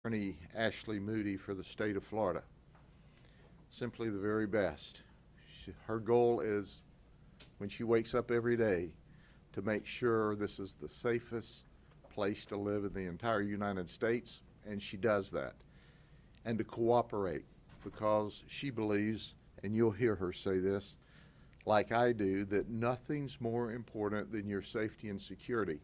Attorney Ashley Moody for the state of Florida. Simply the very best. Her goal is, when she wakes up every day, to make sure this is the safest place to live in the entire United States, and she does that. And to cooperate, because she believes, and you'll hear her say this, like I do, that nothing's more important than your safety and security.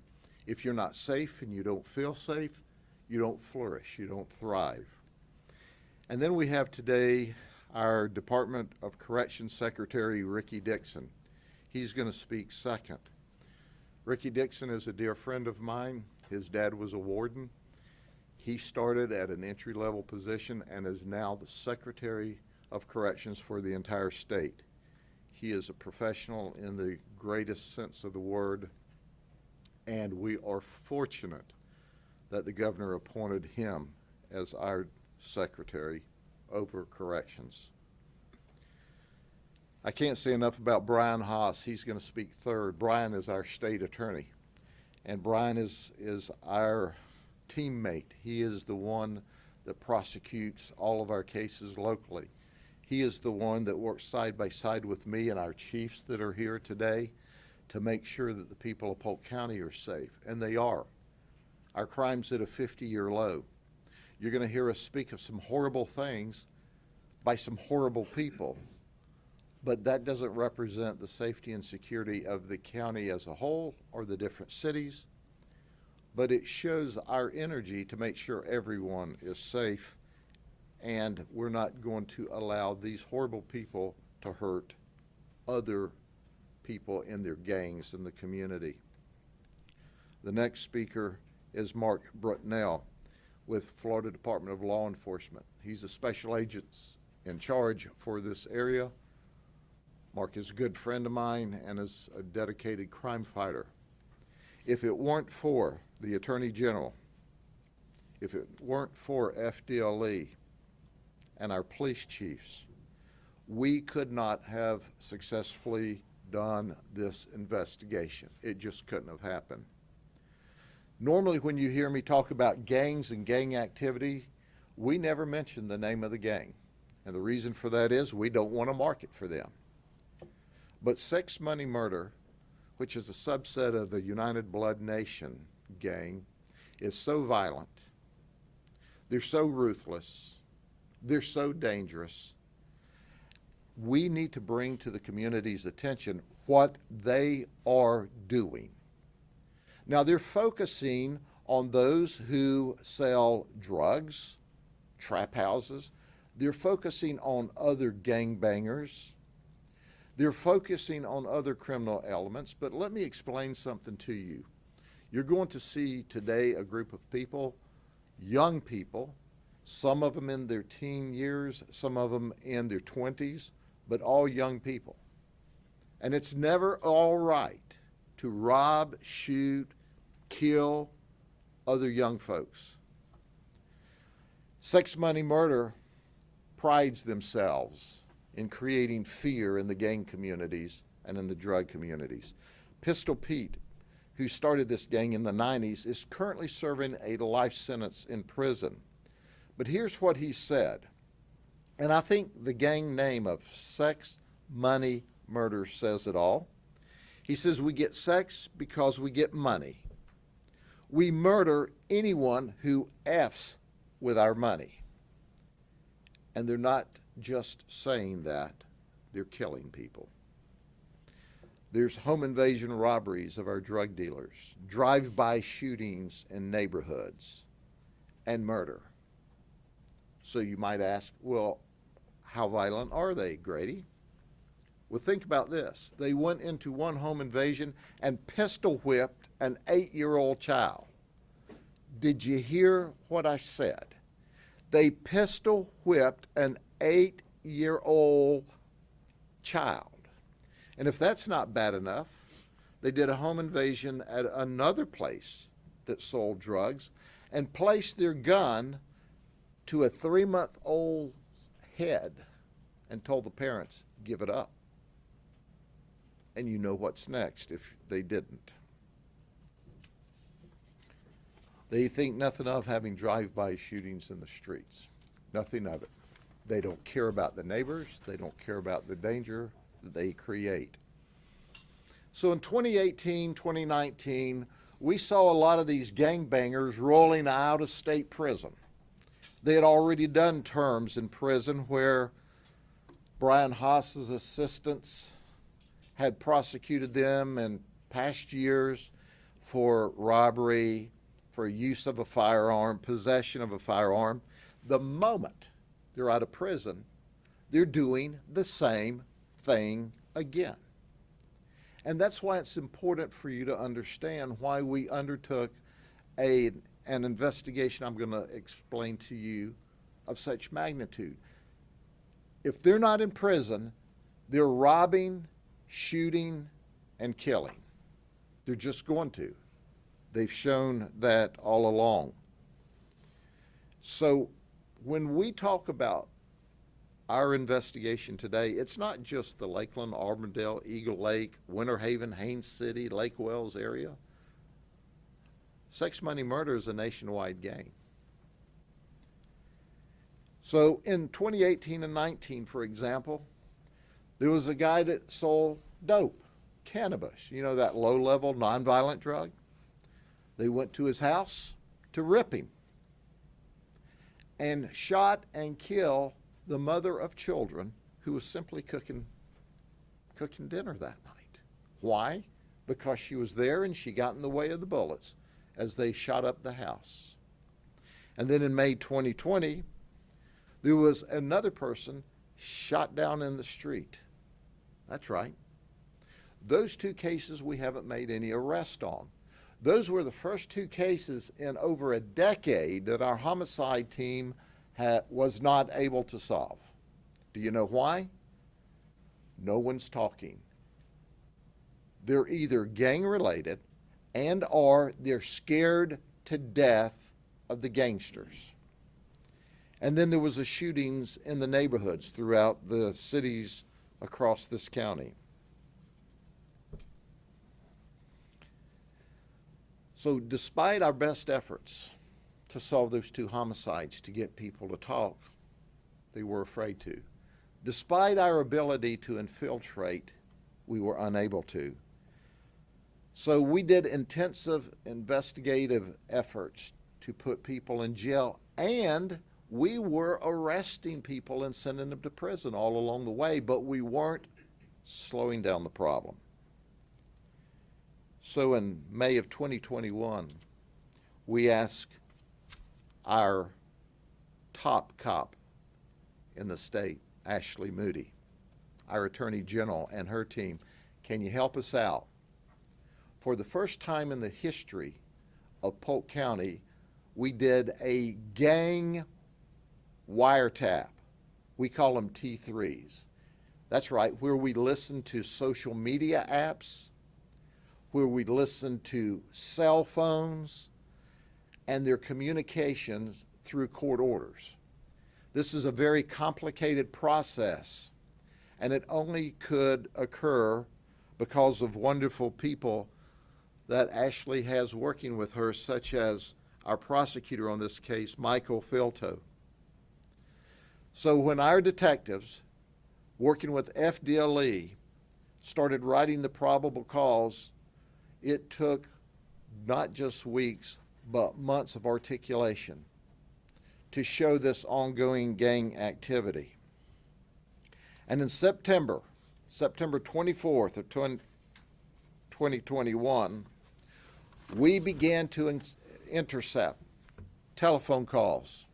If you're not safe and you don't feel safe, you don't flourish, you don't thrive. And then we have today our Department of Corrections Secretary, Ricky Dixon. He's going to speak second. Ricky Dixon is a dear friend of mine. His dad was a warden. He started at an entry-level position and is now the Secretary of Corrections for the entire state. He is a professional in the greatest sense of the word, and we are fortunate that the governor appointed him as our secretary over corrections. I can't say enough about Brian Haas. He's going to speak third. Brian is our state attorney, and Brian is our teammate. He is the one that prosecutes all of our cases locally. He is the one that works side by side with me and our chiefs that are here today to make sure that the people of Polk County are safe, and they are. Our crime's at a 50-year low. You're going to hear us speak of some horrible things by some horrible people, but that doesn't represent the safety and security of the county as a whole or the different cities, but it shows our energy to make sure everyone is safe, and we're not going to allow these horrible people to hurt other people in their gangs in the community. The next speaker is Mark Brutnell with Florida Department of Law Enforcement. He's a special agent in charge for this area. Mark is a good friend of mine and is a dedicated crime fighter. If it weren't for the Attorney General, if it weren't for FDLE and our police chiefs, we could not have successfully done this investigation. It just couldn't have happened. Normally when you hear me talk about gangs and gang activity, we never mention the name of the gang. And the reason for that is we don't want to market for them. But sex, money, murder, which is a subset of the United Blood Nation gang, is so violent. They're so ruthless. They're so dangerous. We need to bring to the community's attention what they are doing. Now, they're focusing on those who sell drugs, trap houses. They're focusing on other gangbangers. They're focusing on other criminal elements. But let me explain something to you. You're going to see today a group of people, young people, some of them in their teen years, some of them in their 20s, but all young people. And it's never all right to rob, shoot, kill other young folks. Sex, money, murder prides themselves in creating fear in the gang communities and in the drug communities. Pistol Pete, who started this gang in the 90s, is currently serving a life sentence in prison. But here's what he said, and I think the gang name of Sex, Money, Murder says it all. He says, we get sex because we get money. We murder anyone who F's with our money. And they're not just saying that, they're killing people. There's home invasion robberies of our drug dealers, drive-by shootings in neighborhoods, and murder. So you might ask, well, how violent are they, Grady? Well, think about this. They went into one home invasion and pistol whipped an 8-year-old child. Did you hear what I said? They pistol whipped an 8-year-old child. And if that's not bad enough, they did a home invasion at another place that sold drugs and placed their gun to a 3-month-old head and told the parents, give it up. And you know what's next if they didn't. They think nothing of having drive-by shootings in the streets. Nothing of it. They don't care about the neighbors. They don't care about the danger that they create. So in 2018, 2019, we saw a lot of these gangbangers rolling out of state prison. They had already done terms in prison where Brian Haas's assistants had prosecuted them in past years for robbery, for use of a firearm, possession of a firearm. The moment they're out of prison, they're doing the same thing again. And that's why it's important for you to understand why we undertook an investigation I'm going to explain to you of such magnitude. If they're not in prison, they're robbing, shooting, and killing. They're just going to. They've shown that all along. So when we talk about our investigation today, it's not just the Lakeland, Auburndale, Eagle Lake, Winter Haven, Haines City, Lake Wells area. Sex money murder is a nationwide gang. So in 2018 and 19, for example, there was a guy that sold dope, cannabis, you know, that low-level nonviolent drug. They went to his house to rip him and shot and killed the mother of children who was simply cooking dinner that night. Why? Because she was there and she got in the way of the bullets as they shot up the house. And then in May 2020, there was another person shot down in the street. That's right. Those two cases we haven't made any arrest on. Those were the first two cases in over a decade that our homicide team was not able to solve. Do you know why? No one's talking. They're either gang related and or they're scared to death of the gangsters. And then there was the shootings in the neighborhoods throughout the cities across this county. So despite our best efforts to solve those two homicides, to get people to talk, they were afraid to. Despite our ability to infiltrate, we were unable to. So we did intensive investigative efforts to put people in jail, and we were arresting people and sending them to prison all along the way, but we weren't slowing down the problem. So in May of 2021, we asked our top cop in the state, Ashley Moody, our Attorney General, and her team, can you help us out? For the first time in the history of Polk County, we did a gang wiretap. We call them T3s. That's right, where we listen to social media apps, where we listen to cell phones and their communications through court orders. This is a very complicated process, and it only could occur because of wonderful people that Ashley has working with her, such as our prosecutor on this case, Michael Filto. So when our detectives, working with FDLE, started writing the probable cause, it took not just weeks, but months of articulation to show this ongoing gang activity. And in September 24th of 2021, we began to intercept telephone calls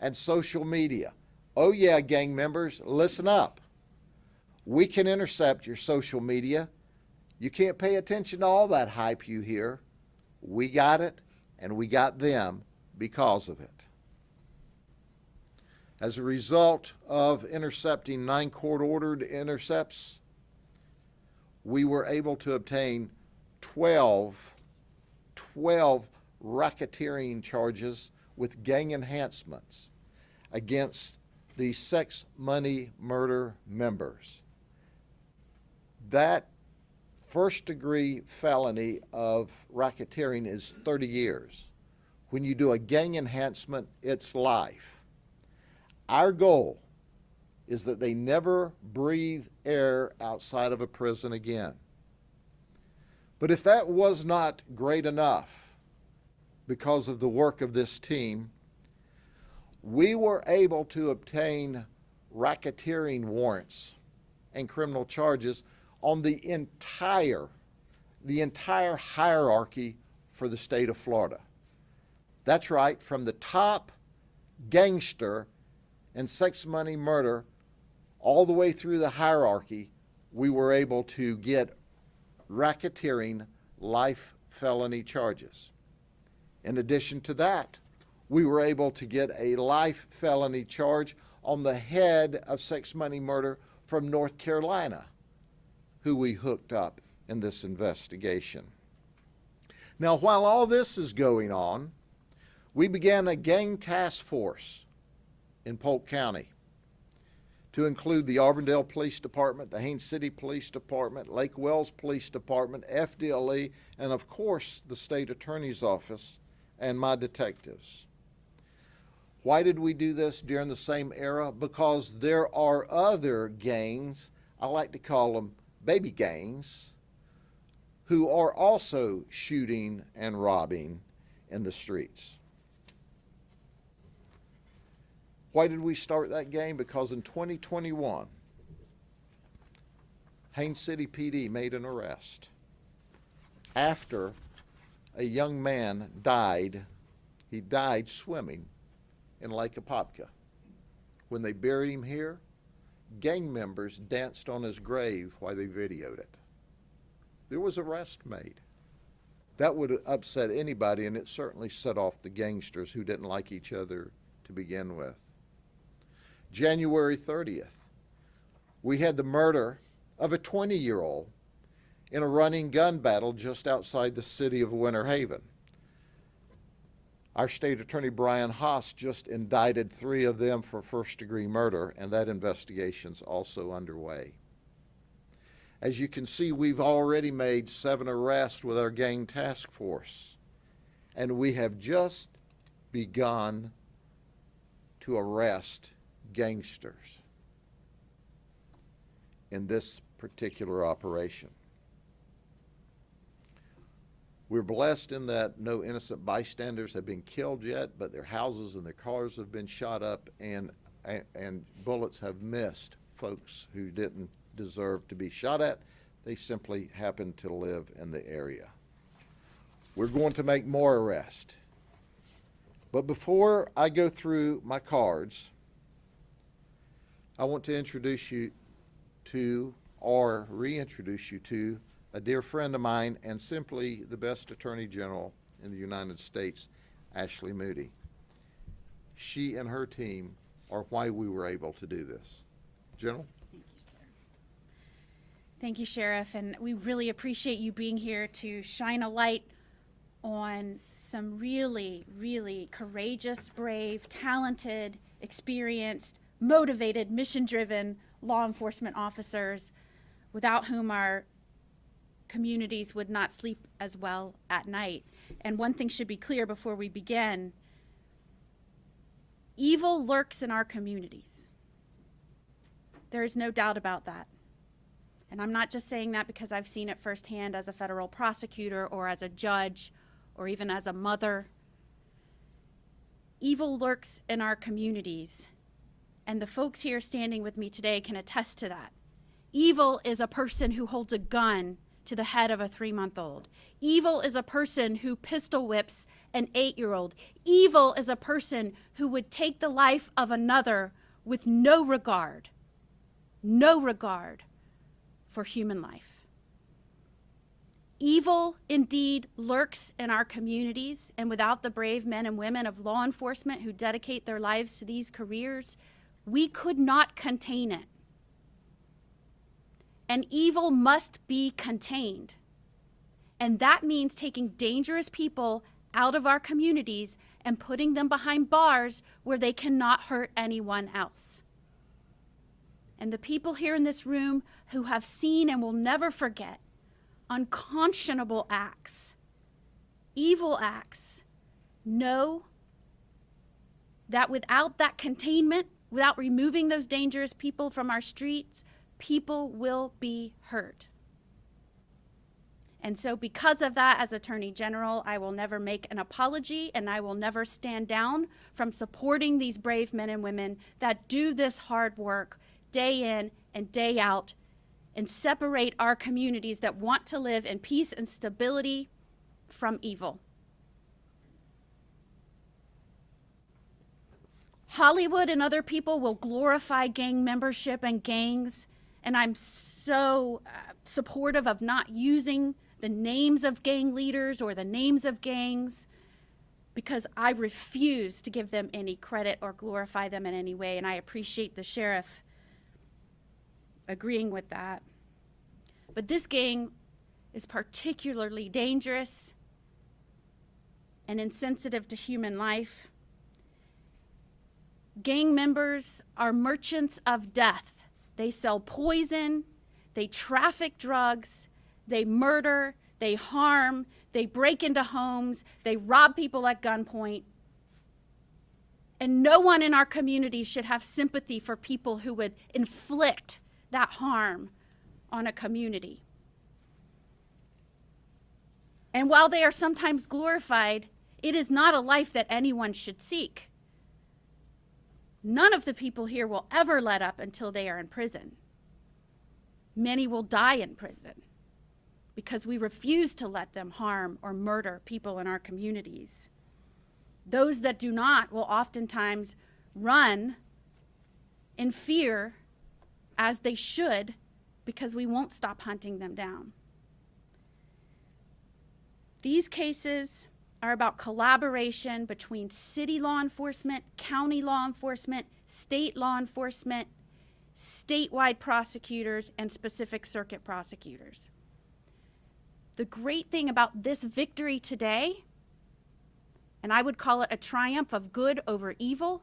and social media. Oh yeah, gang members, listen up. We can intercept your social media. You can't pay attention to all that hype you hear. We got it, and we got them because of it. As a result of intercepting 9 court-ordered intercepts, we were able to obtain 12 racketeering charges with gang enhancements against the sex money murder members. That first-degree felony of racketeering is 30 years. When you do a gang enhancement, it's life. Our goal is that they never breathe air outside of a prison again. But if that was not great enough because of the work of this team, we were able to obtain racketeering warrants and criminal charges on the entire hierarchy for the state of Florida. That's right, from the top gangster and sex money murder all the way through the hierarchy, we were able to get racketeering life felony charges. In addition to that, we were able to get a life felony charge on the head of sex money murder from North Carolina, who we hooked up in this investigation. Now, while all this is going on, we began a gang task force in Polk County to include the Auburndale Police Department, the Haines City Police Department, Lake Wells Police Department, FDLE, and of course the State Attorney's Office and my detectives. Why did we do this during the same era? Because there are other gangs, I like to call them baby gangs, who are also shooting and robbing in the streets. Why did we start that game? Because in 2021, Haines City PD made an arrest after a young man died. He died swimming in Lake Apopka. When they buried him here, gang members danced on his grave while they videoed it. There was an arrest made. That would have upset anybody, and it certainly set off the gangsters who didn't like each other to begin with. January 30th, we had the murder of a 20-year-old in a running gun battle just outside the city of Winter Haven. Our state attorney, Brian Haas, just indicted 3 of them for first-degree murder, and that investigation's also underway. As you can see, we've already made 7 arrests with our gang task force, and we have just begun to arrest gangsters in this particular operation. We're blessed in that no innocent bystanders have been killed yet, but their houses and their cars have been shot up, and bullets have missed folks who didn't deserve to be shot at. They simply happen to live in the area. We're going to make more arrests. But before I go through my cards, I want to introduce you to, or reintroduce you to, a dear friend of mine and simply the best Attorney General in the United States, Ashley Moody. She and her team are why we were able to do this. General? Thank you, sir. Thank you, Sheriff, and we really appreciate you being here to shine a light on some really, really courageous, brave, talented, experienced, motivated, mission-driven law enforcement officers without whom our communities would not sleep as well at night. And one thing should be clear before we begin: evil lurks in our communities. There is no doubt about that. And I'm not just saying that because I've seen it firsthand as a federal prosecutor or as a judge or even as a mother. Evil lurks in our communities, and the folks here standing with me today can attest to that. Evil is a person who holds a gun to the head of a 3-month-old. Evil is a person who pistol whips an 8-year-old. Evil is a person who would take the life of another with no regard for human life. Evil indeed lurks in our communities, and without the brave men and women of law enforcement who dedicate their lives to these careers, we could not contain it. And evil must be contained. And that means taking dangerous people out of our communities and putting them behind bars where they cannot hurt anyone else. And the people here in this room who have seen and will never forget unconscionable acts, evil acts, know that without that containment, without removing those dangerous people from our streets, people will be hurt. And so because of that, as Attorney General, I will never make an apology, and I will never stand down from supporting these brave men and women that do this hard work day in and day out and separate our communities that want to live in peace and stability from evil. Hollywood and other people will glorify gang membership and gangs, and I'm so supportive of not using the names of gang leaders or the names of gangs, because I refuse to give them any credit or glorify them in any way, and I appreciate the sheriff agreeing with that. But this gang is particularly dangerous and insensitive to human life. Gang members are merchants of death. They sell poison, they traffic drugs, they murder, they harm, they break into homes, they rob people at gunpoint. And no one in our community should have sympathy for people who would inflict that harm on a community. And while they are sometimes glorified, it is not a life that anyone should seek. None of the people here will ever let up until they are in prison. Many will die in prison because we refuse to let them harm or murder people in our communities. Those that do not will oftentimes run in fear, as they should, because we won't stop hunting them down. These cases are about collaboration between city law enforcement, county law enforcement, state law enforcement, statewide prosecutors, and specific circuit prosecutors. The great thing about this victory today, and I would call it a triumph of good over evil,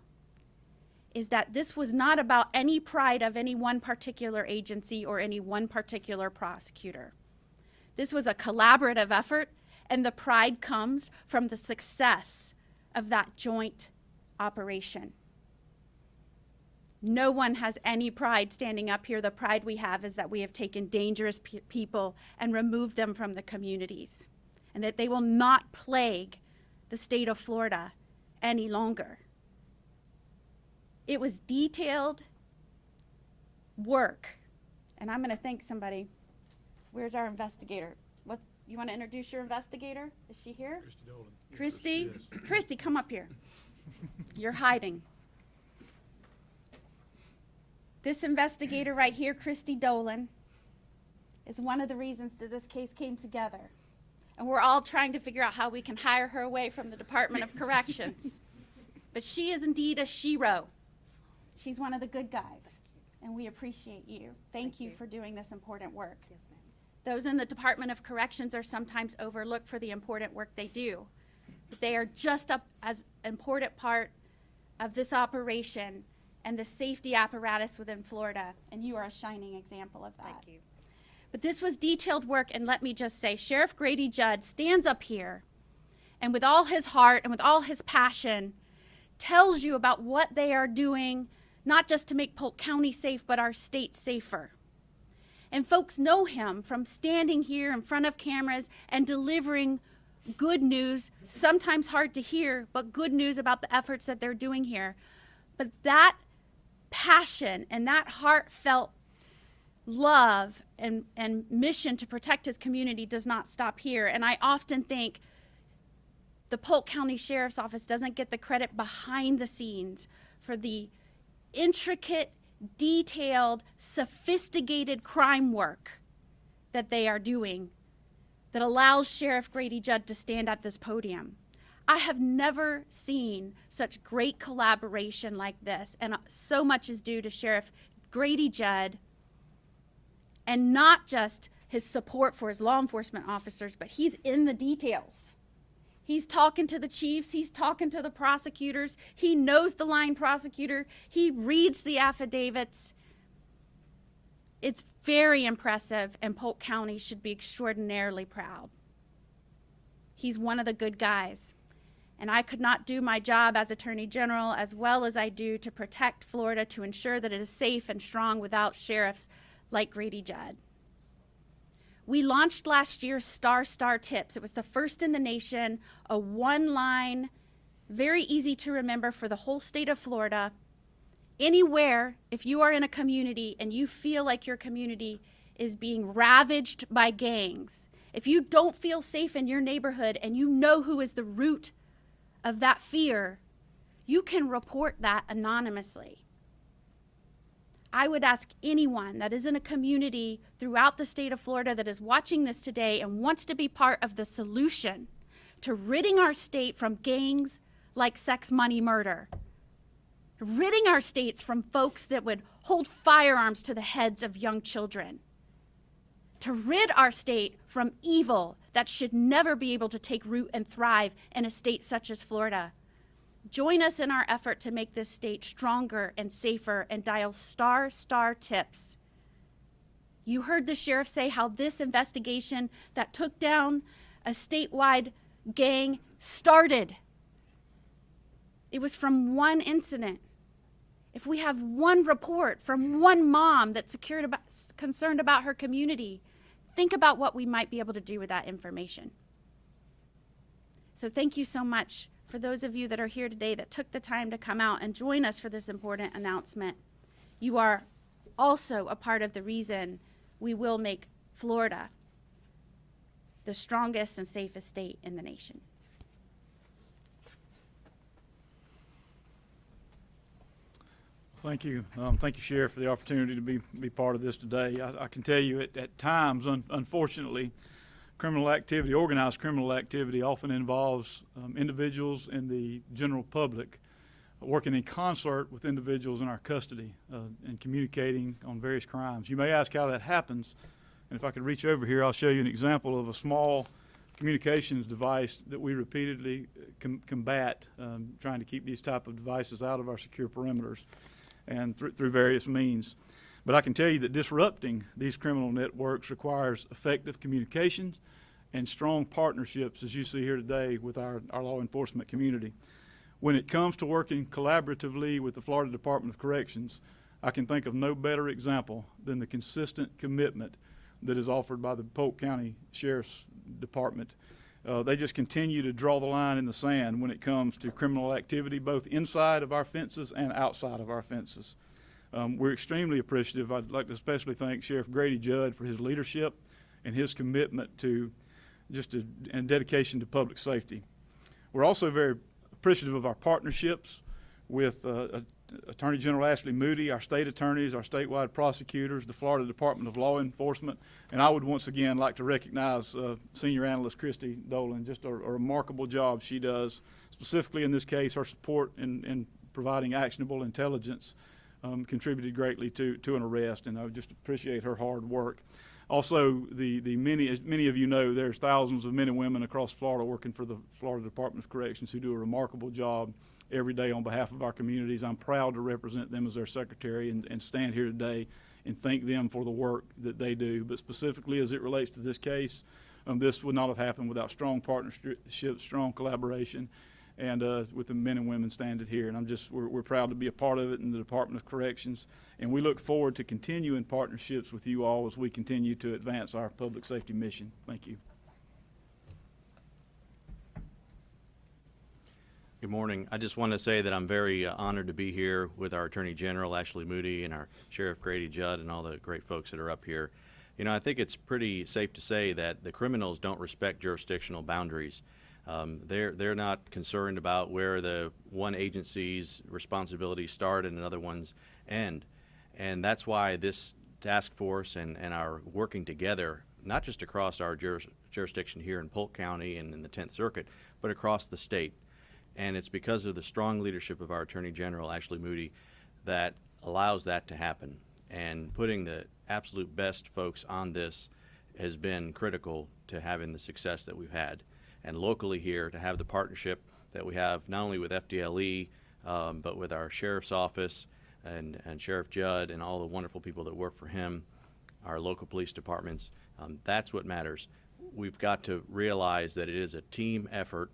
is that this was not about any pride of any one particular agency or any one particular prosecutor. This was a collaborative effort, and the pride comes from the success of that joint operation. No one has any pride standing up here. The pride we have is that we have taken dangerous people and removed them from the communities, and that they will not plague the state of Florida any longer. It was detailed work, and I'm going to thank somebody. Where's our investigator? What, you want to introduce your investigator? Is she here? Christy Dolan. Christy? Yes. Christy, come up here. You're hiding. This investigator right here, Christy Dolan, is one of the reasons that this case came together. And we're all trying to figure out how we can hire her away from the Department of Corrections. But she is indeed a shero. She's one of the good guys, and we appreciate you. Thank you for doing this important work. Yes, ma'am. Those in the Department of Corrections are sometimes overlooked for the important work they do. But they are just as important part of this operation and the safety apparatus within Florida, and you are a shining example of that. Thank you. But this was detailed work, and let me just say, Sheriff Grady Judd stands up here and with all his heart and with all his passion tells you about what they are doing, not just to make Polk County safe, but our state safer. And folks know him from standing here in front of cameras and delivering good news, sometimes hard to hear, but good news about the efforts that they're doing here. But that passion and that heartfelt love and mission to protect his community does not stop here. And I often think the Polk County Sheriff's Office doesn't get the credit behind the scenes for the intricate, detailed, sophisticated crime work that they are doing that allows Sheriff Grady Judd to stand at this podium. I have never seen such great collaboration like this, and so much is due to Sheriff Grady Judd, and not just his support for his law enforcement officers, but he's in the details. He's talking to the chiefs, he's talking to the prosecutors, he knows the line prosecutor, he reads the affidavits. It's very impressive, and Polk County should be extraordinarily proud. He's one of the good guys. And I could not do my job as Attorney General as well as I do to protect Florida, to ensure that it is safe and strong without sheriffs like Grady Judd. We launched last year Star Tips. It was the first in the nation, a one-line, very easy to remember for the whole state of Florida. Anywhere, if you are in a community and you feel like your community is being ravaged by gangs, if you don't feel safe in your neighborhood and you know who is the root of that fear, you can report that anonymously. I would ask anyone that is in a community throughout the state of Florida that is watching this today and wants to be part of the solution to ridding our state from gangs like sex, money, murder, ridding our states from folks that would hold firearms to the heads of young children, to rid our state from evil that should never be able to take root and thrive in a state such as Florida. Join us in our effort to make this state stronger and safer, and dial Star Tips. You heard the sheriff say how this investigation that took down a statewide gang started. It was from one incident. If we have one report from one mom that's concerned about her community, think about what we might be able to do with that information. So thank you so much for those of you that are here today that took the time to come out and join us for this important announcement. You are also a part of the reason we will make Florida the strongest and safest state in the nation. Thank you. Thank you, Sheriff, for the opportunity to be part of this today. I can tell you at times, unfortunately, criminal activity, organized criminal activity, often involves individuals in the general public working in concert with individuals in our custody and communicating on various crimes. You may ask how that happens, and if I could reach over here, I'll show you an example of a small communications device that we repeatedly combat, trying to keep these type of devices out of our secure perimeters and through various means. But I can tell you that disrupting these criminal networks requires effective communications and strong partnerships, as you see here today, with our law enforcement community. When it comes to working collaboratively with the Florida Department of Corrections, I can think of no better example than the consistent commitment that is offered by the Polk County Sheriff's Department. They just continue to draw the line in the sand when it comes to criminal activity, both inside of our fences and outside of our fences. We're extremely appreciative. I'd like to especially thank Sheriff Grady Judd for his leadership and his commitment to and dedication to public safety. We're also very appreciative of our partnerships with Attorney General Ashley Moody, our state attorneys, our statewide prosecutors, the Florida Department of Law Enforcement, and I would once again like to recognize Senior Analyst Christy Dolan. Just a remarkable job she does, specifically in this case. Her support in providing actionable intelligence contributed greatly to an arrest, and I would just appreciate her hard work. Also, as many of you know, there's thousands of men and women across Florida working for the Florida Department of Corrections who do a remarkable job every day on behalf of our communities. I'm proud to represent them as their secretary and stand here today and thank them for the work that they do. But specifically as it relates to this case, this would not have happened without strong partnership, strong collaboration, and with the men and women standing here. And we're proud to be a part of it in the Department of Corrections. And we look forward to continuing partnerships with you all as we continue to advance our public safety mission. Thank you. Good morning. I just want to say that I'm very honored to be here with our Attorney General, Ashley Moody, and our Sheriff Grady Judd, and all the great folks that are up here. You know, I think it's pretty safe to say that the criminals don't respect jurisdictional boundaries. They're not concerned about where the one agency's responsibilities start and another one's end. And that's why this task force and our working together, not just across our jurisdiction here in Polk County and in the 10th Circuit, but across the state. And it's because of the strong leadership of our Attorney General, Ashley Moody, that allows that to happen. And putting the absolute best folks on this has been critical to having the success that we've had. And locally here, to have the partnership that we have not only with FDLE, but with our Sheriff's Office and Sheriff Judd and all the wonderful people that work for him, our local police departments, that's what matters. We've got to realize that it is a team effort,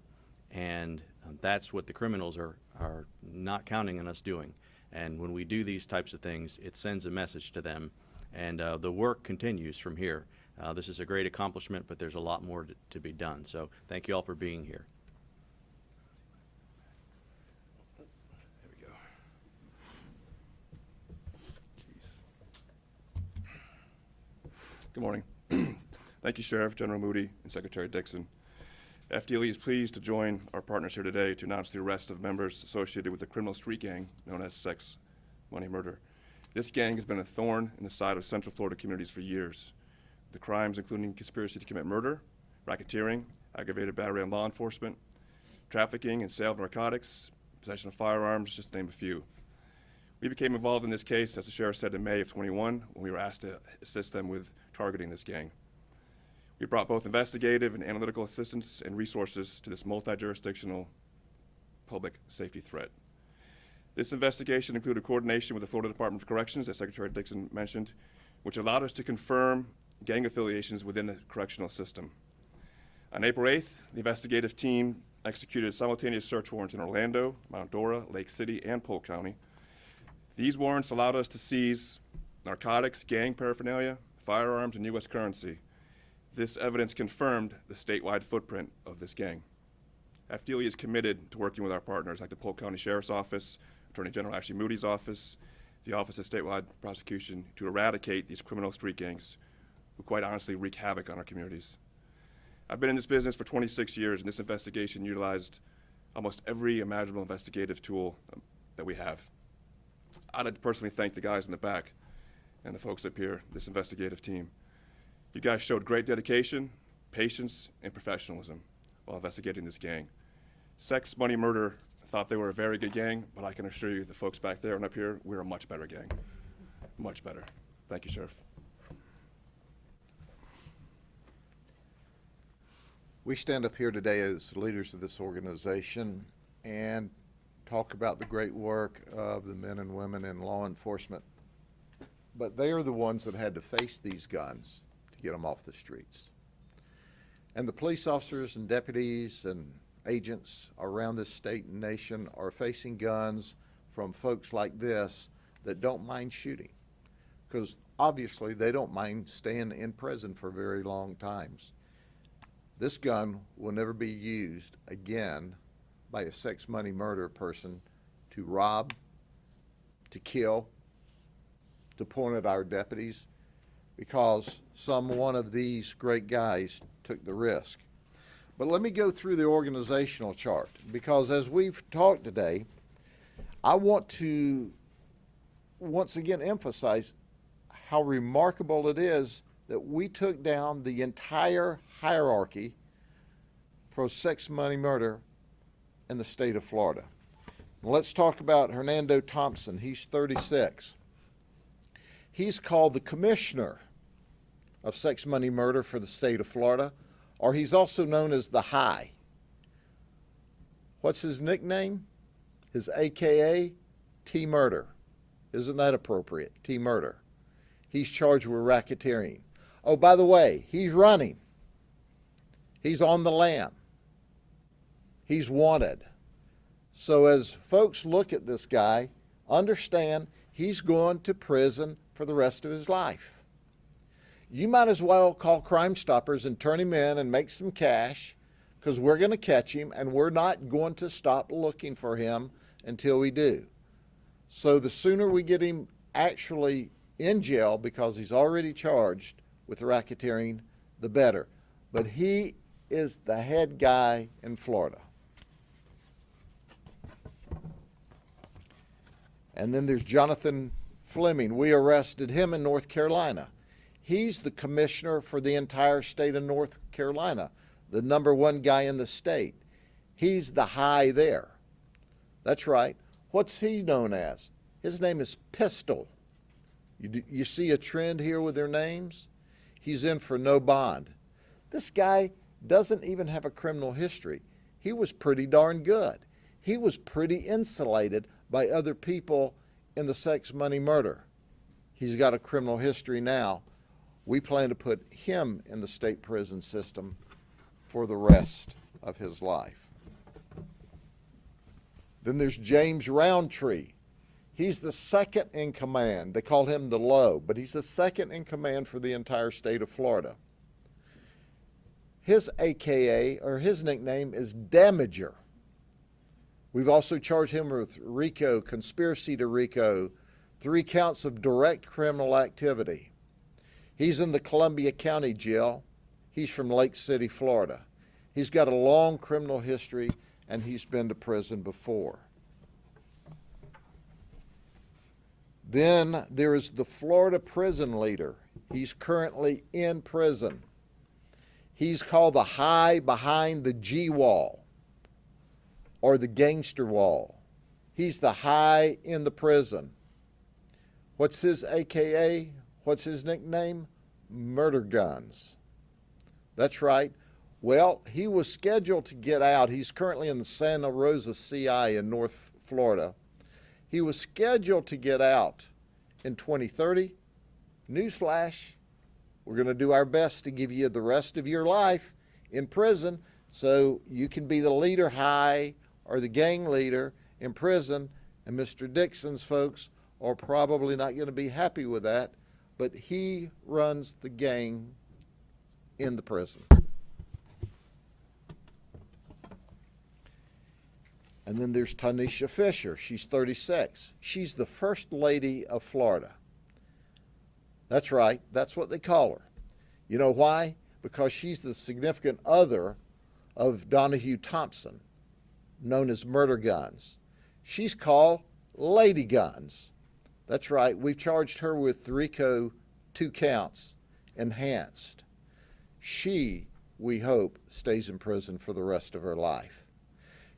and That's what the criminals are not counting on us doing. And when we do these types of things, it sends a message to them. And the work continues from here. This is a great accomplishment, but there's a lot more to be done. So thank you all for being here. There we go. Good morning. Thank you, Sheriff, General Moody, and Secretary Dixon. FDLE is pleased to join our partners here today to announce the arrest of members associated with the criminal street gang known as Sex Money Murder. This gang has been a thorn in the side of Central Florida communities for years. The crimes including conspiracy to commit murder, racketeering, aggravated battery on law enforcement, trafficking and sale of narcotics, possession of firearms, just to name a few. We became involved in this case, as the sheriff said, in May of 21, when we were asked to assist them with targeting this gang. We brought both investigative and analytical assistance and resources to this multi-jurisdictional public safety threat. This investigation included coordination with the Florida Department of Corrections, as Secretary Dixon mentioned, which allowed us to confirm gang affiliations within the correctional system. On April 8th, the investigative team executed simultaneous search warrants in Orlando, Mount Dora, Lake City, and Polk County. These warrants allowed us to seize narcotics, gang paraphernalia, firearms, and U.S. currency. This evidence confirmed the statewide footprint of this gang. FDLE is committed to working with our partners like the Polk County Sheriff's Office, Attorney General Ashley Moody's office, the Office of Statewide Prosecution, to eradicate these criminal street gangs who quite honestly wreak havoc on our communities. I've been in this business for 26 years, and this investigation utilized almost every imaginable investigative tool that we have. I'd like to personally thank the guys in the back and the folks up here, this investigative team. You guys showed great dedication, patience, and professionalism while investigating this gang. Sex Money Murder thought they were a very good gang, but I can assure you the folks back there and up here, we're a much better gang. Much better. Thank you, Sheriff. We stand up here today as leaders of this organization and talk about the great work of the men and women in law enforcement. But they are the ones that had to face these guns to get them off the streets. And the police officers and deputies and agents around this state and nation are facing guns from folks like this that don't mind shooting, because obviously they don't mind staying in prison for very long times. This gun will never be used again by a sex money murder person to rob, to kill, to point at our deputies, because some one of these great guys took the risk. But let me go through the organizational chart, because as we've talked today, I want to once again emphasize how remarkable it is that we took down the entire hierarchy for sex money murder in the state of Florida. Let's talk about Hernando Thompson. He's 36. He's called the commissioner of sex money murder for the state of Florida, or he's also known as the High. What's his nickname? His AKA? T-Murder. Isn't that appropriate? T-Murder. He's charged with racketeering. Oh, by the way, he's running. He's on the lam. He's wanted. So as folks look at this guy, understand he's going to prison for the rest of his life. You might as well call Crime Stoppers and turn him in and make some cash, because we're going to catch him and we're not going to stop looking for him until we do. So the sooner we get him actually in jail, because he's already charged with racketeering, the better. But he is the head guy in Florida. And then there's Jonathan Fleming. We arrested him in North Carolina. He's the commissioner for the entire state of North Carolina, the #1 guy in the state. He's the High there. That's right. What's he known as? His name is Pistol. You see a trend here with their names? He's in for no bond. This guy doesn't even have a criminal history. He was pretty darn good. He was pretty insulated by other people in the sex money murder. He's got a criminal history now. We plan to put him in the state prison system for the rest of his life. Then there's James Roundtree. He's the second in command. They call him the Low, but he's the second in command for the entire state of Florida. His AKA, or his nickname, is Damager. We've also charged him with RICO, conspiracy to RICO, 3 counts of direct criminal activity. He's in the Columbia County Jail. He's from Lake City, Florida. He's got a long criminal history, and he's been to prison before. Then there is the Florida prison leader. He's currently in prison. He's called the High Behind the G Wall, or the Gangster Wall. He's the high in the prison. What's his AKA? What's his nickname? Murder Guns. That's right. Well, he was scheduled to get out. He's currently in the Santa Rosa CI in North Florida. He was scheduled to get out in 2030. Newsflash, we're going to do our best to give you the rest of your life in prison so you can be the leader high or the gang leader in prison. And Mr. Dixon's folks are probably not going to be happy with that, but he runs the gang in the prison. And then there's Tanisha Fisher. She's 36. She's the First Lady of Florida. That's right. That's what they call her. You know why? Because she's the significant other of Donahue Thompson, known as Murder Guns. She's called Lady Guns. That's right. We've charged her with RICO 2 counts, enhanced. She, we hope, stays in prison for the rest of her life.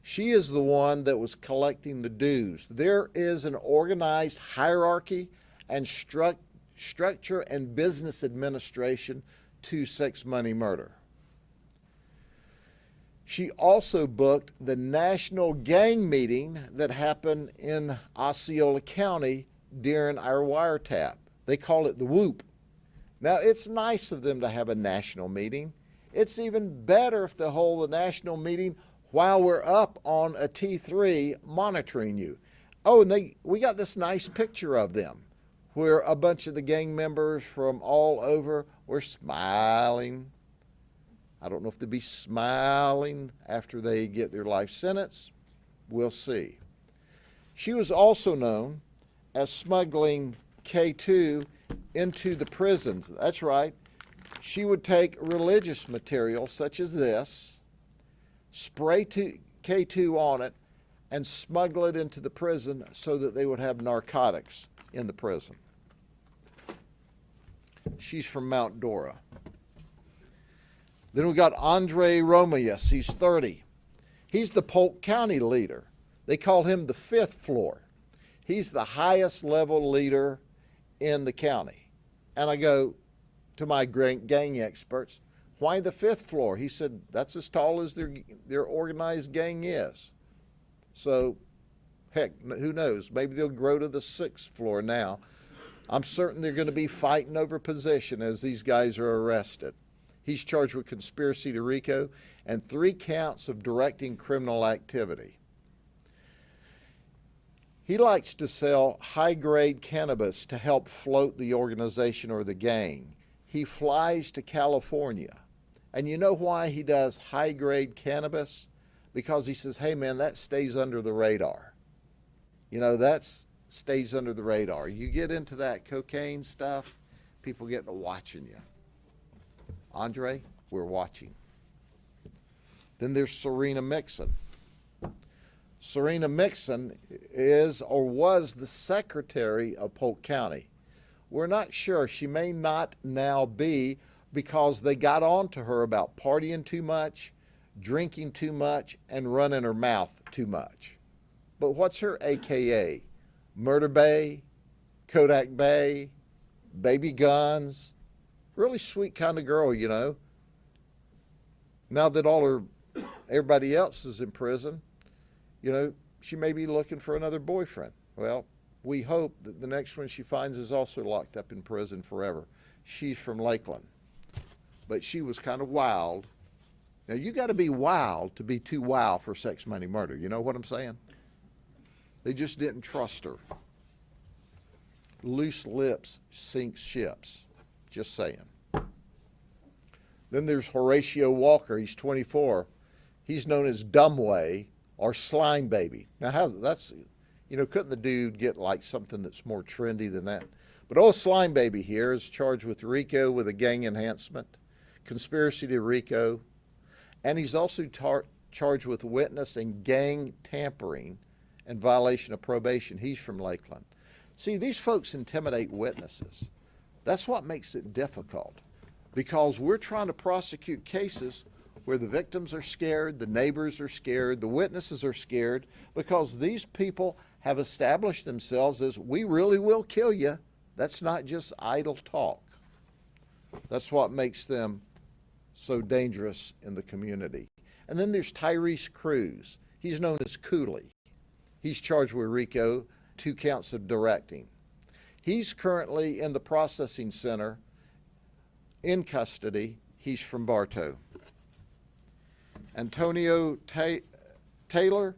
She is the one that was collecting the dues. There is an organized hierarchy and structure and business administration to sex, money, murder. She also booked the national gang meeting that happened in Osceola County during our wiretap. They call it the Whoop. Now, it's nice of them to have a national meeting. It's even better if they hold a national meeting while we're up on a T3 monitoring you. Oh, and we got this nice picture of them where a bunch of the gang members from all over were smiling. I don't know if they'll be smiling after they get their life sentence. We'll see. She was also known as smuggling K2 into the prisons. That's right. She would take religious material such as this, spray K2 on it, and smuggle it into the prison so that they would have narcotics in the prison. She's from Mount Dora. Then we got Andre Romeus. He's 30. He's the Polk County leader. They call him the 5th floor. He's the highest level leader in the county. And I go to my gang experts, why the 5th floor? He said, that's as tall as their organized gang is. So, heck, who knows? Maybe they'll grow to the 6th floor now. I'm certain they're going to be fighting over position as these guys are arrested. He's charged with conspiracy to RICO and 3 counts of directing criminal activity. He likes to sell high-grade cannabis to help float the organization or the gang. He flies to California. And you know why he does high-grade cannabis? Because he says, hey man, that stays under the radar. You know, that stays under the radar. You get into that cocaine stuff, people get to watching you. Andre, we're watching. Then there's Serena Mixon. Serena Mixon is or was the secretary of Polk County. We're not sure. She may not now be, because they got on to her about partying too much, drinking too much, and running her mouth too much. But what's her AKA? Murder Bay, Kodak Bay, Baby Guns. Really sweet kind of girl, you know. Now that everybody else is in prison, you know, she may be looking for another boyfriend. Well, we hope that the next one she finds is also locked up in prison forever. She's from Lakeland. But she was kind of wild. Now, you got to be wild to be too wild for sex, money, murder. You know what I'm saying? They just didn't trust her. Loose lips sink ships. Just saying. Then there's Horatio Walker. He's 24. He's known as Dumbway or Slime Baby. Now, couldn't the dude get like something that's more trendy than that? But old Slime Baby here is charged with RICO with a gang enhancement, conspiracy to RICO, and he's also charged with witness and gang tampering and violation of probation. He's from Lakeland. See, these folks intimidate witnesses. That's what makes it difficult, because we're trying to prosecute cases where the victims are scared, the neighbors are scared, the witnesses are scared, because these people have established themselves as, we really will kill you. That's not just idle talk. That's what makes them so dangerous in the community. And then there's Tyrese Cruz. He's known as Cooley. He's charged with RICO, 2 counts of directing. He's currently in the processing center in custody. He's from Bartow. Antonio Taylor,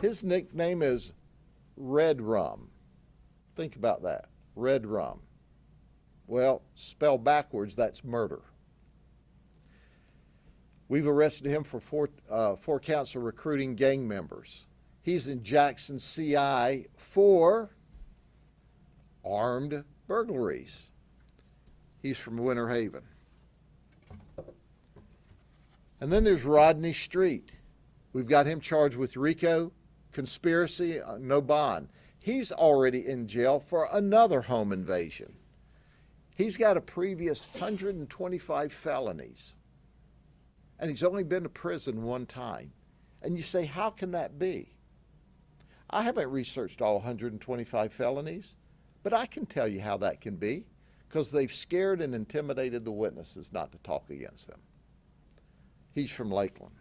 his nickname is Red Rum. Think about that, Red Rum. Well, spelled backwards, that's murder. We've arrested him for 4 counts of recruiting gang members. He's in Jackson CI for armed burglaries. He's from Winter Haven. And then there's Rodney Street. We've got him charged with RICO, conspiracy, no bond. He's already in jail for another home invasion. He's got a previous 125 felonies. And he's only been to prison 1 time. And you say, how can that be? I haven't researched all 125 felonies, but I can tell you how that can be, because they've scared and intimidated the witnesses not to talk against them. He's from Lakeland.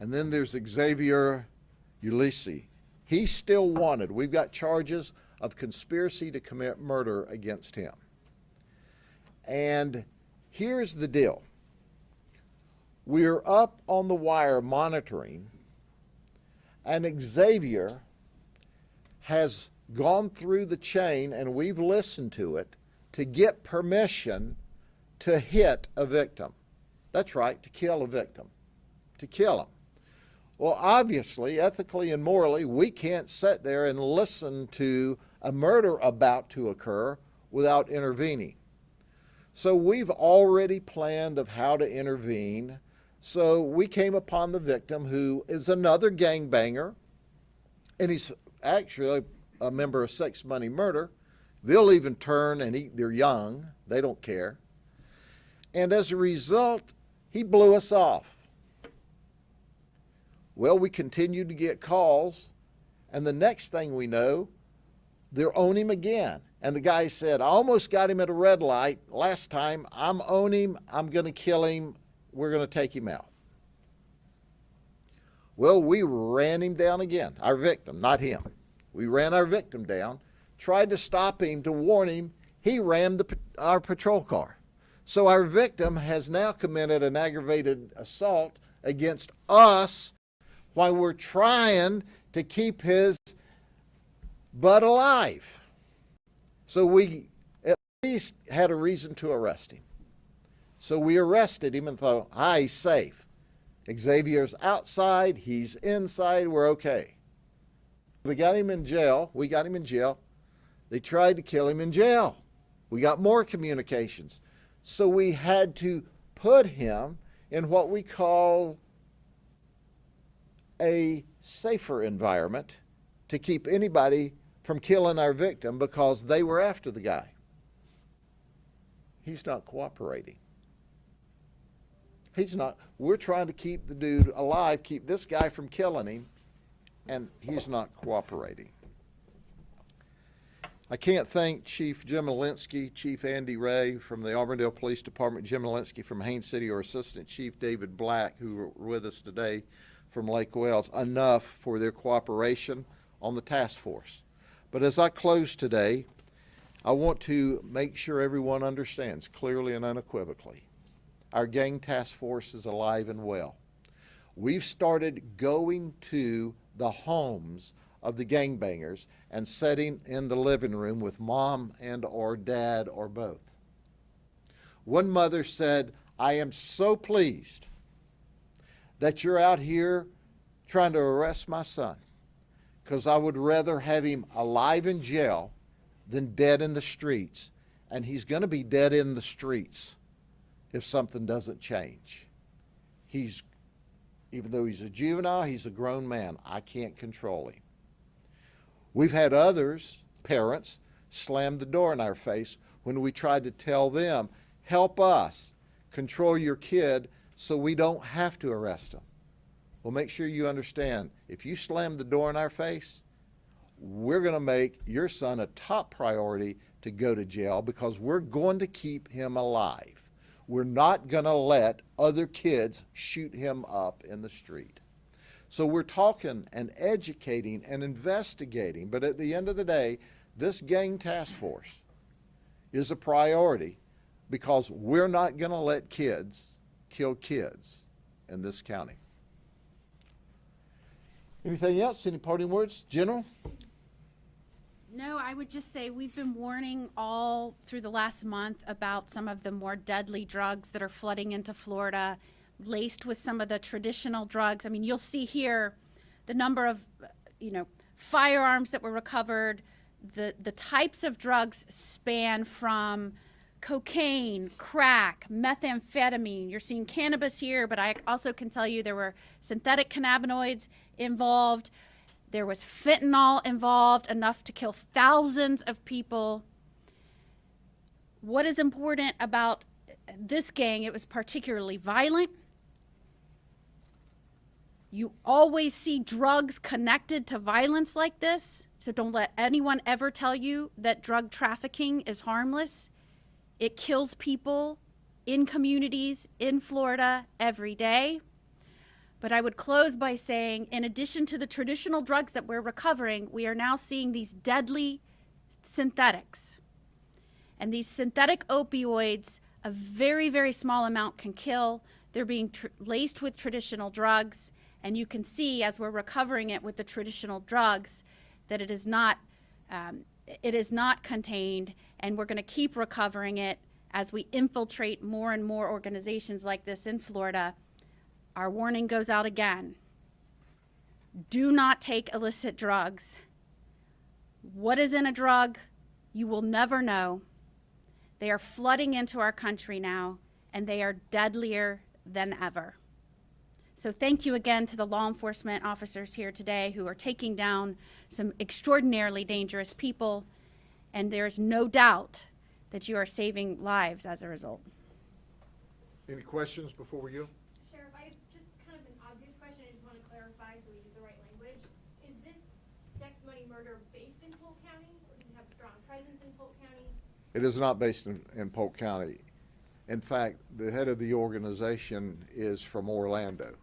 And then there's Xavier Ulysses. He's still wanted. We've got charges of conspiracy to commit murder against him. And here's the deal. We're up on the wire monitoring, and Xavier has gone through the chain, and we've listened to it, to get permission to hit a victim. That's right, to kill a victim, to kill him. Well, obviously, ethically and morally, we can't sit there and listen to a murder about to occur without intervening. So we've already planned of how to intervene. So we came upon the victim, who is another gangbanger, and he's actually a member of Sex Money Murder. They'll even turn and eat their young. They don't care. And as a result, he blew us off. Well, we continued to get calls, and the next thing we know, they're on him again. And the guy said, I almost got him at a red light last time. I'm on him. I'm going to kill him. We're going to take him out. Well, we ran him down again, our victim, not him. We ran our victim down, tried to stop him, to warn him. He rammed our patrol car. So our victim has now committed an aggravated assault against us while we're trying to keep his butt alive. So we at least had a reason to arrest him. So we arrested him and thought, he's safe. Xavier's outside, he's inside, we're okay. They got him in jail. We got him in jail. They tried to kill him in jail. We got more communications. So we had to put him in what we call a safer environment to keep anybody from killing our victim, because they were after the guy. He's not cooperating. He's not. We're trying to keep the dude alive, keep this guy from killing him, and he's not cooperating. I can't thank Chief Jim Alinsky, Chief Andy Ray from the Auburndale Police Department, Jim Alinsky from Haines City, or Assistant Chief David Black, who were with us today from Lake Wales, enough for their cooperation on the task force. But as I close today, I want to make sure everyone understands clearly and unequivocally, our gang task force is alive and well. We've started going to the homes of the gangbangers and sitting in the living room with mom and or dad or both. One mother said, "I am so pleased that you're out here trying to arrest my son, because I would rather have him alive in jail than dead in the streets. And he's going to be dead in the streets if something doesn't change. Even though he's a juvenile, he's a grown man. I can't control him." We've had others, parents, slam the door in our face when we tried to tell them, "Help us control your kid so we don't have to arrest him." Well, make sure you understand, if you slam the door in our face, we're going to make your son a top priority to go to jail, because we're going to keep him alive. We're not going to let other kids shoot him up in the street. So we're talking and educating and investigating, but at the end of the day, this gang task force is a priority, because we're not going to let kids kill kids in this county. Anything else? Any parting words, General? No, I would just say we've been warning all through the last month about some of the more deadly drugs that are flooding into Florida, laced with some of the traditional drugs. I mean, you'll see here the number of, firearms that were recovered. The types of drugs span from cocaine, crack, methamphetamine. You're seeing cannabis here, but I also can tell you there were synthetic cannabinoids involved. There was fentanyl involved, enough to kill thousands of people. What is important about this gang, it was particularly violent. You always see drugs connected to violence like this, so don't let anyone ever tell you that drug trafficking is harmless. It kills people in communities in Florida every day. But I would close by saying, in addition to the traditional drugs that we're recovering, we are now seeing these deadly synthetics. And these synthetic opioids, a very, very small amount can kill. They're being laced with traditional drugs. And you can see, as we're recovering it with the traditional drugs, that it is not contained. And we're going to keep recovering it as we infiltrate more and more organizations like this in Florida. Our warning goes out again. Do not take illicit drugs. What is in a drug, you will never know. They are flooding into our country now, and they are deadlier than ever. So thank you again to the law enforcement officers here today who are taking down some extraordinarily dangerous people, and there is no doubt that you are saving lives as a result. Any questions before we go? Sheriff, I have just kind of an obvious question. I just want to clarify so we use the right language. Is this sex, money, murder based in Polk County, or does it have a strong presence in Polk County? It is not based in Polk County. In fact, the head of the organization is from Orlando.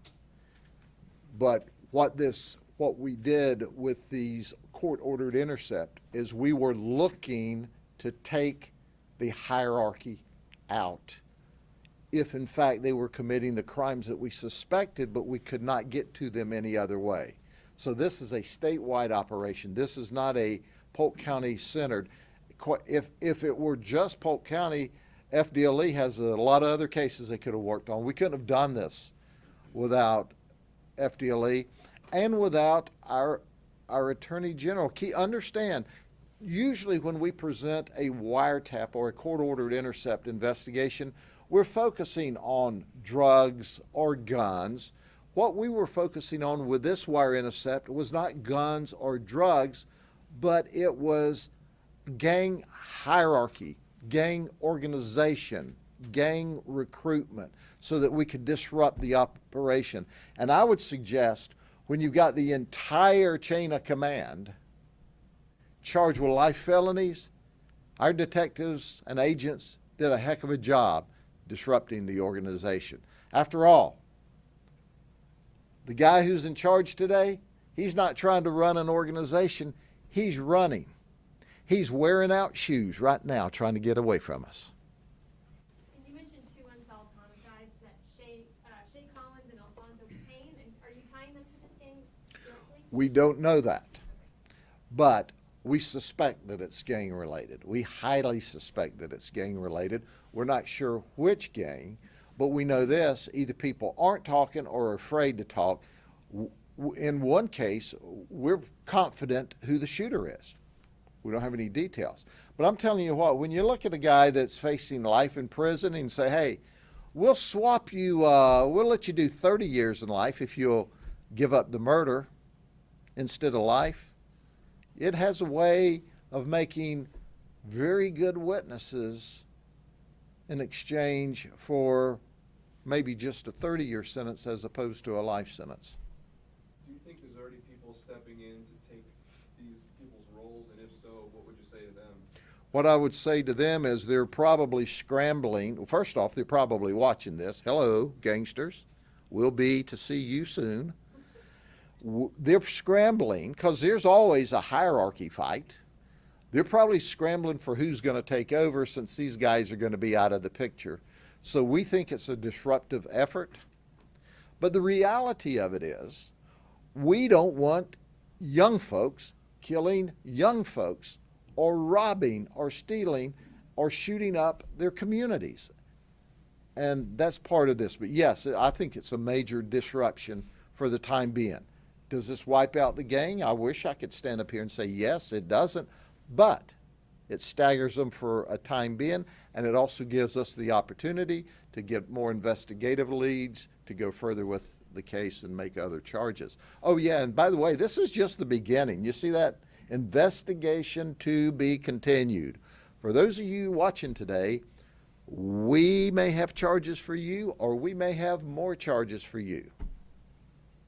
But what we did with these court-ordered intercept is we were looking to take the hierarchy out, if in fact they were committing the crimes that we suspected, but we could not get to them any other way. So this is a statewide operation. This is not a Polk County centered. If it were just Polk County, FDLE has a lot of other cases they could have worked on. We couldn't have done this without FDLE and without our Attorney General. Understand, usually when we present a wiretap or a court-ordered intercept investigation, we're focusing on drugs or guns. What we were focusing on with this wire intercept was not guns or drugs, but it was gang hierarchy, gang organization, gang recruitment, so that we could disrupt the operation. And I would suggest, when you've got the entire chain of command charged with life felonies, our detectives and agents did a heck of a job disrupting the organization. After all, the guy who's in charge today, he's not trying to run an organization, he's running. He's wearing out shoes right now trying to get away from us. And you mentioned two unsolved homicides, that Shay Collins and Alfonso Payne. And are you tying them to this gang directly? We don't know that. But we suspect that it's gang related. We highly suspect that it's gang related. We're not sure which gang, but we know this: either people aren't talking or are afraid to talk. In one case, we're confident who the shooter is. We don't have any details. But I'm telling you what, when you look at a guy that's facing life in prison and say, hey, we'll swap you, we'll let you do 30 years in life if you'll give up the murder instead of life, it has a way of making very good witnesses in exchange for maybe just a 30-year sentence as opposed to a life sentence. Do you think there's already people stepping in to take these people's roles, and if so, what would you say to them? What I would say to them is they're probably scrambling. First off, they're probably watching this. Hello, gangsters. We'll be to see you soon. They're scrambling because there's always a hierarchy fight. They're probably scrambling for who's going to take over since these guys are going to be out of the picture. So we think it's a disruptive effort. But the reality of it is, we don't want young folks killing young folks or robbing or stealing or shooting up their communities. And that's part of this. But yes, I think it's a major disruption for the time being. Does this wipe out the gang? I wish I could stand up here and say yes, it doesn't. But it staggers them for a time being, and it also gives us the opportunity to get more investigative leads, to go further with the case and make other charges. Oh yeah, and by the way, this is just the beginning. You see that? Investigation to be continued. For those of you watching today, we may have charges for you, or we may have more charges for you.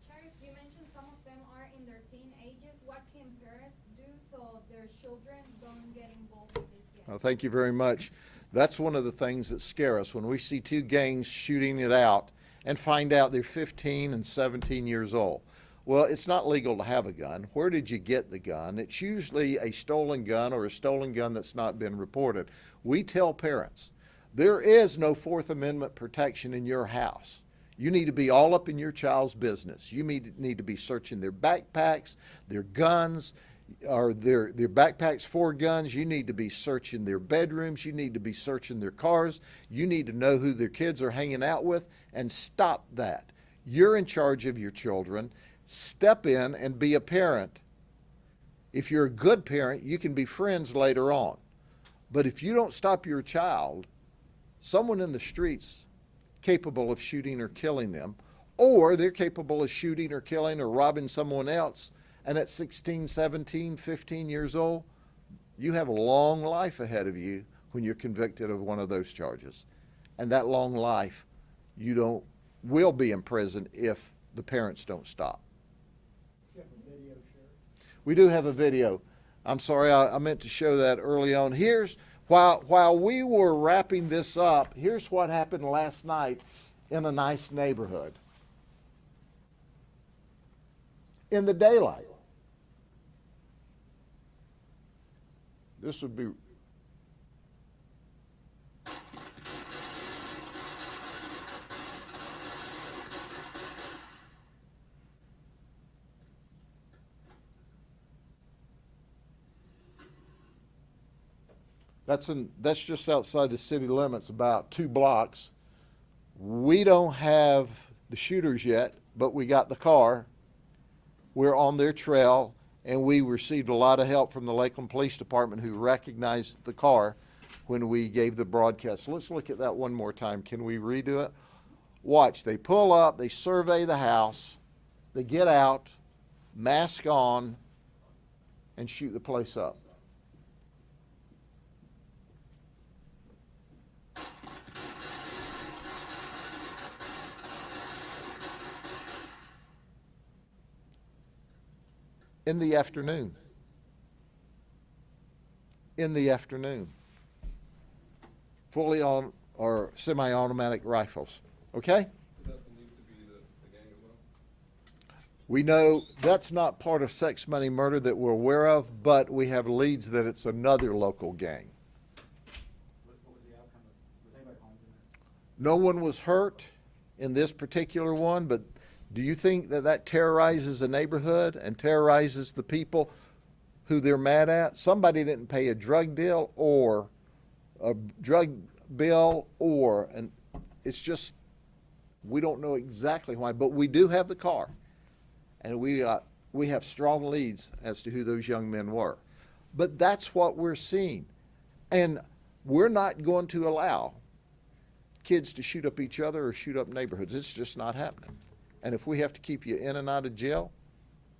Sheriff, you mentioned some of them are in their teen ages. What can parents do so their children don't get involved with this gang? Well, thank you very much. That's one of the things that scare us when we see two gangs shooting it out and find out they're 15 and 17 years old. Well, it's not legal to have a gun. Where did you get the gun? It's usually a stolen gun or a stolen gun that's not been reported. We tell parents, there is no Fourth Amendment protection in your house. You need to be all up in your child's business. You need to be searching their backpacks, their guns, or their backpacks for guns. You need to be searching their bedrooms. You need to be searching their cars. You need to know who their kids are hanging out with, and stop that. You're in charge of your children. Step in and be a parent. If you're a good parent, you can be friends later on. But if you don't stop your child, someone in the streets capable of shooting or killing them, or they're capable of shooting or killing or robbing someone else, and at 16, 17, 15 years old, you have a long life ahead of you when you're convicted of one of those charges. And that long life, will be in prison if the parents don't stop. We do have a video. I'm sorry, I meant to show that early on. While we were wrapping this up, here's what happened last night in a nice neighborhood. In the daylight. This would be... That's just outside the city limits, about 2 blocks. We don't have the shooters yet, but we got the car. We're on their trail, and we received a lot of help from the Lakeland Police Department, who recognized the car when we gave the broadcast. So let's look at that one more time. Can we redo it? Watch. They pull up, they survey the house, they get out, mask on, and shoot the place up. In the afternoon. In the afternoon. Fully on or semi-automatic rifles. Okay? Is that believed to be the gang as well? We know that's not part of sex, money, murder that we're aware of, but we have leads that it's another local gang. What was the outcome of, was anybody harmed in that? No one was hurt in this particular one, but Do you think that that terrorizes a neighborhood and terrorizes the people who they're mad at? Somebody didn't pay a drug deal or a drug bill and it's just, we don't know exactly why, but we do have the car. And we have strong leads as to who those young men were. But that's what we're seeing. And we're not going to allow kids to shoot up each other or shoot up neighborhoods. It's just not happening. And if we have to keep you in and out of jail,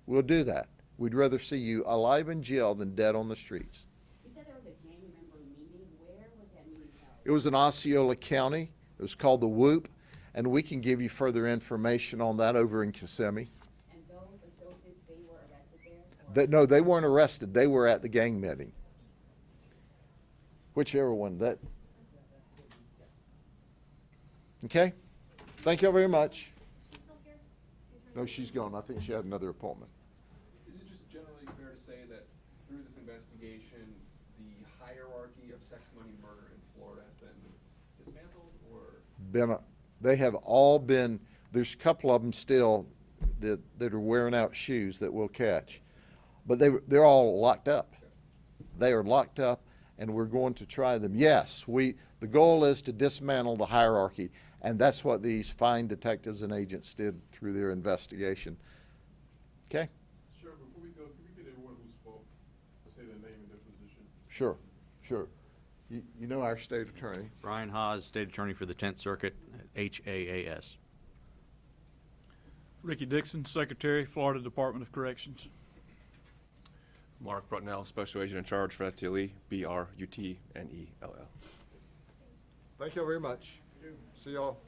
we'll do that. We'd rather see you alive in jail than dead on the streets. You said there was a gang member meeting. Where was that meeting held? It was in Osceola County. It was called the Whoop, and we can give you further information on that over in Kissimmee. And those associates, they were arrested there? No, they weren't arrested. They were at the gang meeting. Whichever one. That. Okay? Thank you very much. She's still here? No, she's gone. I think she had another appointment. Is it just generally fair to say that through this investigation, the hierarchy of sex, money, murder in Florida has been dismantled, or? They have all been, there's a couple of them still that are wearing out shoes that we'll catch. But they're all locked up. They are locked up, and we're going to try them. Yes, the goal is to dismantle the hierarchy, and that's what these fine detectives and agents did through their investigation. Okay? Sure, before we go, can we get everyone who spoke, say their name and their position? Sure. You know our state attorney. Brian Haas, State Attorney for the 10th Circuit, HAAS. Ricky Dixon, Secretary, Florida Department of Corrections. Mark Brutnell, Special Agent in Charge for FDLE, BRUTNELL. Thank you very much. See y'all.